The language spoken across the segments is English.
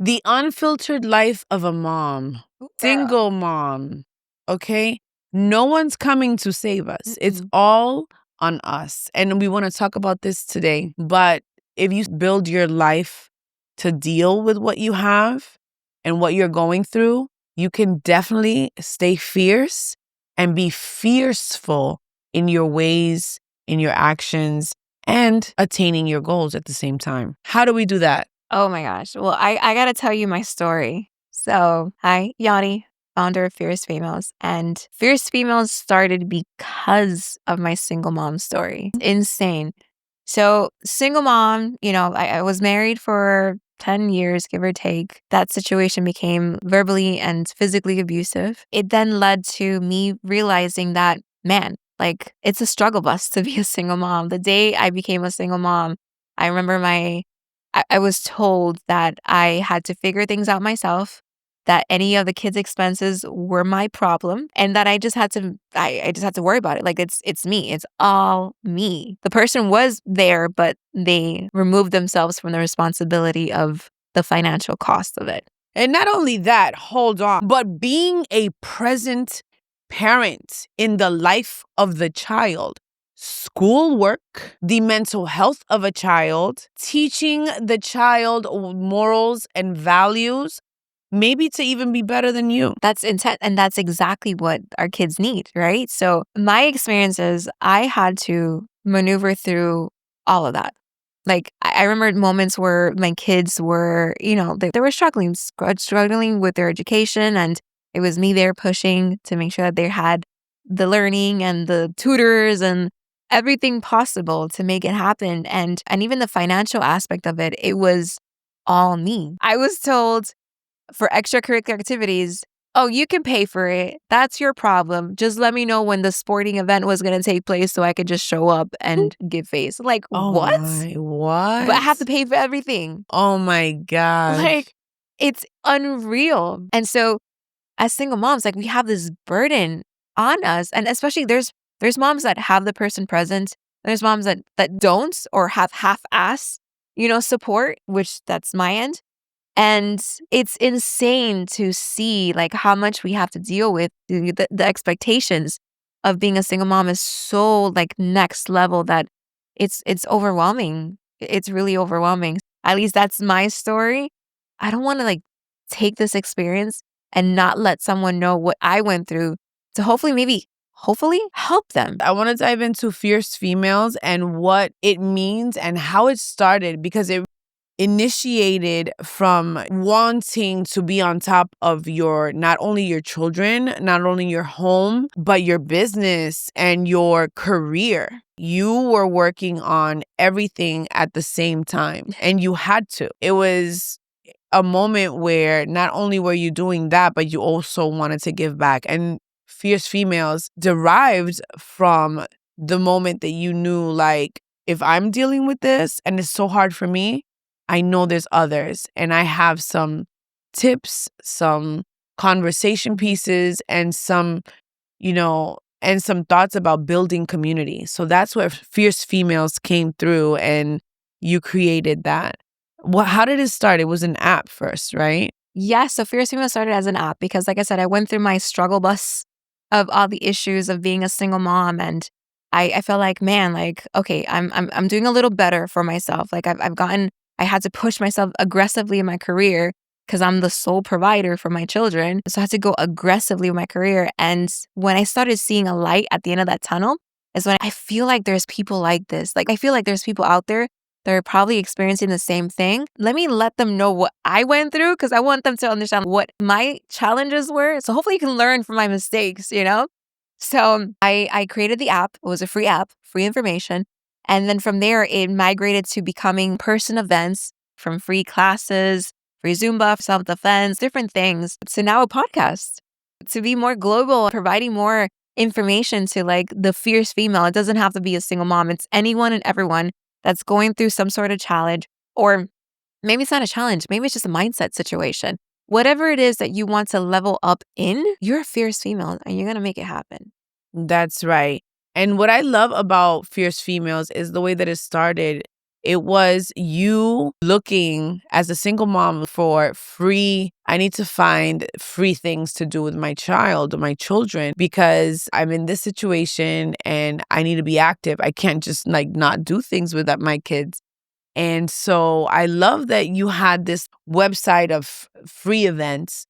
The unfiltered life of a mom, single mom, okay? No one's coming to save us. It's all on us. And we want to talk about this today. But if you build your life to deal with what you have and what you're going through, you can definitely stay fierce and be fierceful in your ways, in your actions, and attaining your goals at the same time. How do we do that? Oh my gosh. Well, I got to tell you my story. So, hi, Yanni, founder of Fierce Females. And Fierce Females started because of my single mom story. Insane. So, single mom, I was married for 10 years, give or take. That situation became verbally and physically abusive. It then led to me realizing that, man, like it's a struggle bus to be a single mom. The day I became a single mom, I remember I was told that I had to figure things out myself, that any of the kids' expenses were my problem, and that I just had to worry about it. Like it's me. It's all me. The person was there, but they removed themselves from the responsibility of the financial cost of it. And not only that, hold on, but being a present parent in the life of the child, schoolwork, the mental health of a child, teaching the child morals and values, maybe to even be better than you. That's intent. And that's exactly what our kids need, right? So my experience is I had to maneuver through all of that. Like I remember moments where my kids were, they were struggling with their education, and it was me there pushing to make sure that they had the learning and the tutors and everything possible to make it happen. And even the financial aspect of it, it was all me. I was told for extracurricular activities, oh, you can pay for it. That's your problem. Just let me know when the sporting event was going to take place so I could just show up and give face. Like, what? What? But I have to pay for everything. Oh my gosh. Like, it's unreal. And so as single moms, like we have this burden on us. And especially there's moms that have the person present. There's moms that don't or have half-ass, support, which that's my end. And it's insane to see like how much we have to deal with. The expectations of being a single mom is so like next level that it's overwhelming. It's really overwhelming. At least that's my story. I don't want to like take this experience and not let someone know what I went through to hopefully help them. I want to dive into Fierce Females and what it means and how it started, because it initiated from wanting to be on top of not only your children, not only your home, but your business and your career. You were working on everything at the same time, and you had to. It was a moment where not only were you doing that, but you also wanted to give back. And Fierce Females derived from the moment that you knew, like, if I'm dealing with this and it's so hard for me, I know there's others, and I have some tips, some conversation pieces, and some thoughts about building community. So that's where Fierce Females came through, and you created that. How did it start? It was an app first, right? Yes. So Fierce Females started as an app because, like I said, I went through my struggle bus of all the issues of being a single mom, and I felt like, man, like, okay, I'm doing a little better for myself. Like I had to push myself aggressively in my career because I'm the sole provider for my children. So I had to go aggressively with my career. And when I started seeing a light at the end of that tunnel is when I feel like there's people like this. Like I feel like there's people out there that are probably experiencing the same thing. Let me let them know what I went through because I want them to understand what my challenges were. So hopefully you can learn from my mistakes, So I created the app. It was a free app, free information. And then from there, it migrated to becoming person events, from free classes, free Zumba, self-defense, different things. So now a podcast to be more global, providing more information to like the fierce female. It doesn't have to be a single mom. It's anyone and everyone that's going through some sort of challenge, or maybe it's not a challenge. Maybe it's just a mindset situation. Whatever it is that you want to level up in, you're a fierce female and you're going to make it happen. That's right. And what I love about Fierce Females is the way that it started. It was you looking as a single mom for free. I need to find free things to do with my child or my children because I'm in this situation and I need to be active. I can't just like not do things with my kids. And so I love that you had this website of free events,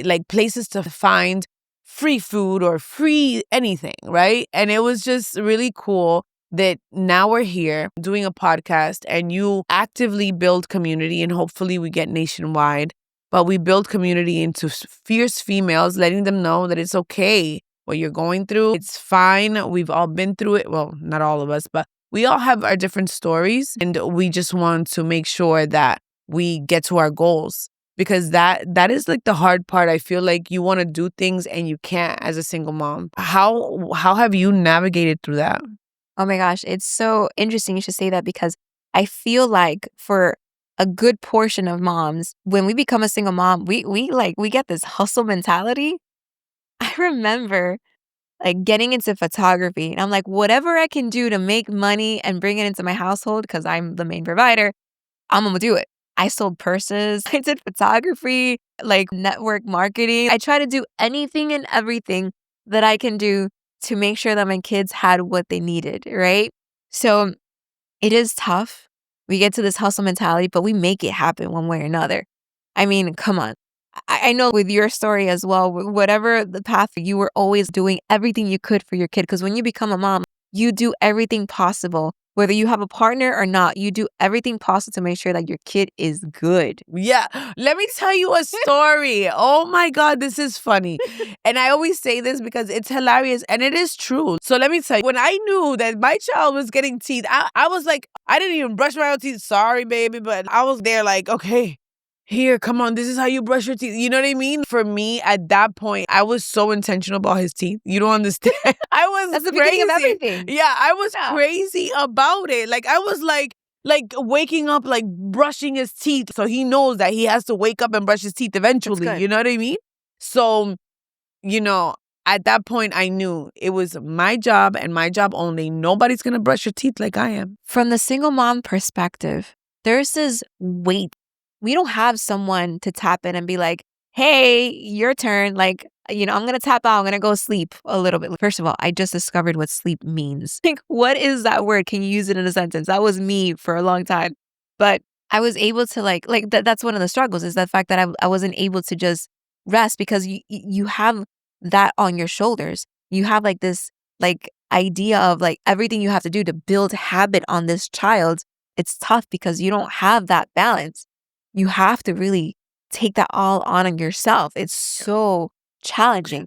like places to find free food or free anything, right? And it was just really cool that now we're here doing a podcast and you actively build community and hopefully we get nationwide. But we build community into fierce females, letting them know that it's okay what you're going through. It's fine. We've all been through it. Well, not all of us, but we all have our different stories and we just want to make sure that we get to our goals because that is like the hard part. I feel like you want to do things and you can't as a single mom. How have you navigated through that? Oh my gosh, it's so interesting you should say that because I feel like for a good portion of moms, when we become a single mom, we get this hustle mentality. I remember like getting into photography and I'm like, whatever I can do to make money and bring it into my household because I'm the main provider, I'm gonna do it. I sold purses, I did photography, like network marketing. I try to do anything and everything that I can do to make sure that my kids had what they needed, right? So it is tough. We get to this hustle mentality, but we make it happen one way or another. I mean, come on. I know with your story as well, whatever the path, you were always doing everything you could for your kid. Because when you become a mom, you do everything possible. Whether you have a partner or not, you do everything possible to make sure that your kid is good. Yeah. Let me tell you a story. Oh my God, this is funny. And I always say this because it's hilarious and it is true. So let me tell you, when I knew that my child was getting teeth, I was like, I didn't even brush my own teeth. Sorry, baby. But I was there like, okay, here, come on, this is how you brush your teeth. You know what I mean? For me, at that point, I was so intentional about his teeth. You don't understand. I was That's the crazy. beginning of everything. Yeah, I was Yeah. crazy about it. Like I was like waking up, like brushing his teeth. So he knows that he has to wake up and brush his teeth eventually. good. You know what I mean? So, you know, at that point, I knew it was my job and my job only. Nobody's going to brush your teeth like I am. From the single mom perspective, there's this weight. We don't have someone to tap in and be like, hey, your turn. Like, I'm going to tap out. I'm going to go sleep a little bit. First of all, I just discovered what sleep means. Like, what is that word? Can you use it in a sentence? That was me for a long time. But I was able to that's one of the struggles is the fact that I wasn't able to just rest because you have that on your shoulders. You have like this like idea of like everything you have to do to build habit on this child. It's tough because you don't have that balance. You have to really take that all on yourself. It's so challenging.